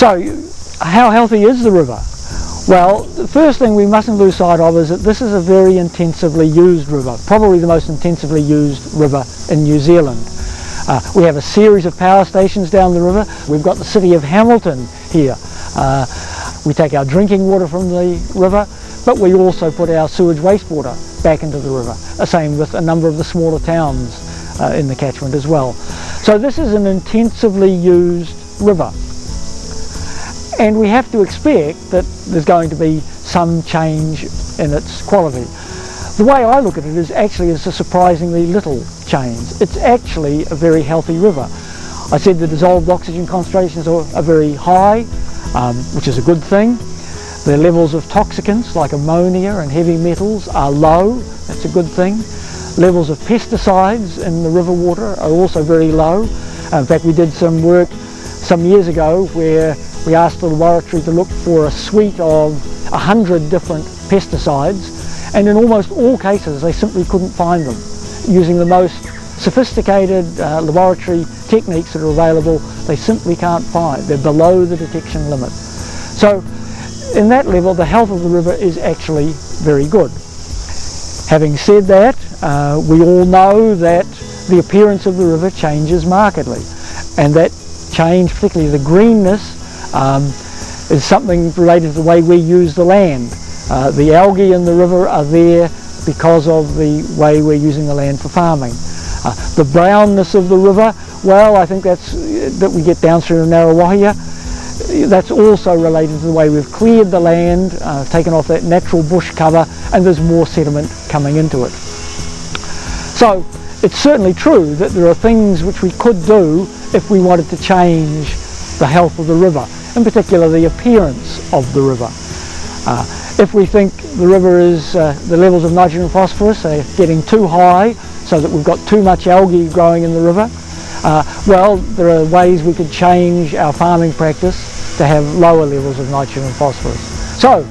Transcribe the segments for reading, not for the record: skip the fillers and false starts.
So, how healthy is the river? Well, the first thing we mustn't lose sight of is that this is a very intensively used river, probably the most intensively used river in New Zealand. We have a series of power stations down the river. We've got the city of Hamilton here. We take our drinking water from the river, but we also put our sewage wastewater back into the river. Same with a number of the smaller towns in the catchment as well. So this is an intensively used river. And we have to expect that there's going to be some change in its quality. The way I look at it is actually it's a surprisingly little change. It's actually a very healthy river. I said the dissolved oxygen concentrations are very high, which is a good thing. The levels of toxicants like ammonia and heavy metals are low. That's a good thing. Levels of pesticides in the river water are also very low. In fact, we did some work some years ago where we asked the laboratory to look for a suite of 100 different pesticides, and in almost all cases they simply couldn't find them. Using the most sophisticated laboratory techniques that are available, they simply can't find. They're below the detection limit. So in that level, the health of the river is actually very good. Having said that, we all know that the appearance of the river changes markedly, and that change, particularly the greenness, is something related to the way we use the land. The algae in the river are there because of the way we're using the land for farming. The brownness of the river, well, I think that we get downstream of Narrawahia. That's also related to the way we've cleared the land, taken off that natural bush cover, and there's more sediment coming into it. So it's certainly true that there are things which we could do if we wanted to change the health of the river, in particular the appearance of the river. If we think the river is, the levels of nitrogen and phosphorus are getting too high so that we've got too much algae growing in the river, well, there are ways we could change our farming practice to have lower levels of nitrogen and phosphorus. So,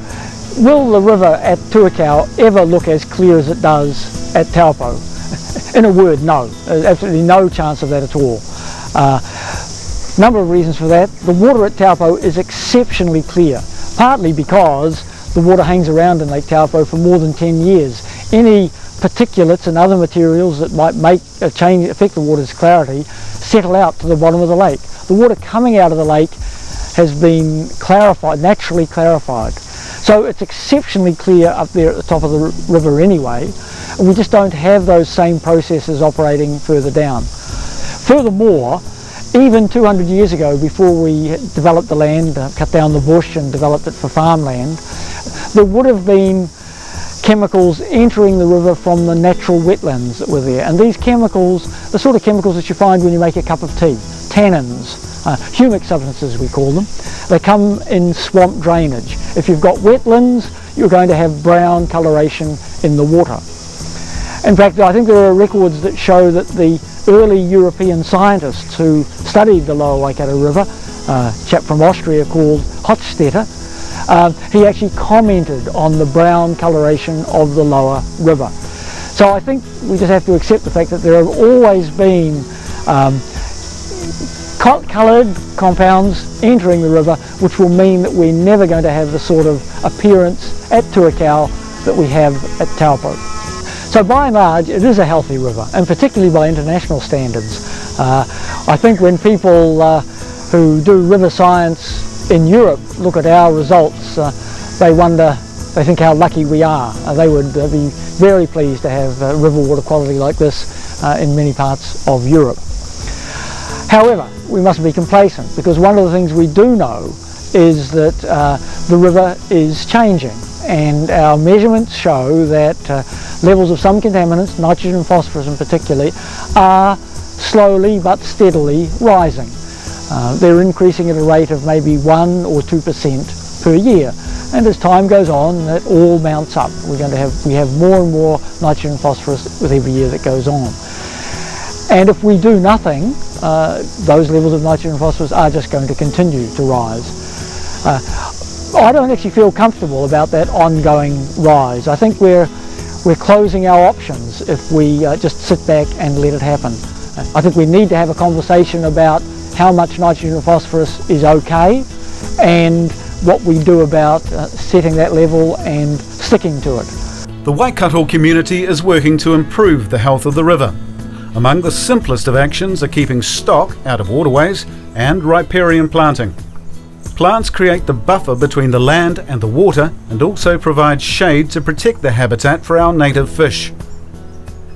will the river at Tuakau ever look as clear as it does at Taupo? In a word, no. There's absolutely no chance of that at all. Number of reasons for that. The water at Taupo is exceptionally clear, partly because the water hangs around in Lake Taupo for more than 10 years. Any particulates and other materials that might affect the water's clarity settle out to the bottom of the lake. The water coming out of the lake has been clarified, naturally clarified. So it's exceptionally clear up there at the top of the river anyway. We just don't have those same processes operating further down. Furthermore, even 200 years ago, before we developed the land, cut down the bush and developed it for farmland, there would have been chemicals entering the river from the natural wetlands that were there. And these chemicals, the sort of chemicals that you find when you make a cup of tea, tannins, humic substances we call them, they come in swamp drainage. If you've got wetlands, you're going to have brown coloration in the water. In fact, I think there are records that show that the early European scientists who studied the lower Waikato River, a chap from Austria called Hochstetter, he actually commented on the brown coloration of the lower river. So I think we just have to accept the fact that there have always been coloured compounds entering the river, which will mean that we're never going to have the sort of appearance at Tuakau that we have at Taupo. So by and large, it is a healthy river, and particularly by international standards. I think when people who do river science in Europe look at our results, they think how lucky we are. They would be very pleased to have river water quality like this in many parts of Europe. However, we mustn't be complacent, because one of the things we do know is that the river is changing, and our measurements show that levels of some contaminants, nitrogen and phosphorus in particular, are slowly but steadily rising. They're increasing at a rate of maybe 1 or 2% per year, and as time goes on, that all mounts up. We have more and more nitrogen and phosphorus with every year that goes on. And if we do nothing, those levels of nitrogen and phosphorus are just going to continue to rise. I don't actually feel comfortable about that ongoing rise. I think we're closing our options if we just sit back and let it happen. I think we need to have a conversation about how much nitrogen and phosphorus is okay, and what we do about setting that level and sticking to it. The Waikato community is working to improve the health of the river. Among the simplest of actions are keeping stock out of waterways and riparian planting. Plants create the buffer between the land and the water and also provide shade to protect the habitat for our native fish.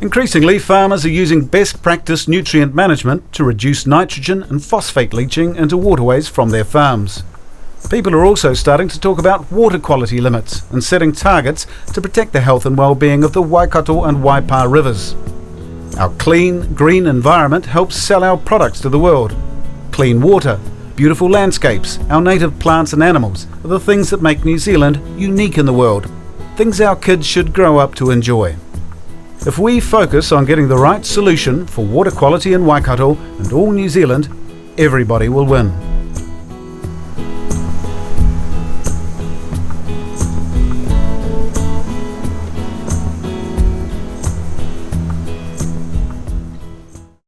Increasingly, farmers are using best practice nutrient management to reduce nitrogen and phosphate leaching into waterways from their farms. People are also starting to talk about water quality limits and setting targets to protect the health and well-being of the Waikato and Waipa rivers. Our clean, green environment helps sell our products to the world. Clean water, beautiful landscapes, our native plants and animals are the things that make New Zealand unique in the world, things our kids should grow up to enjoy. If we focus on getting the right solution for water quality in Waikato and all New Zealand, everybody will win.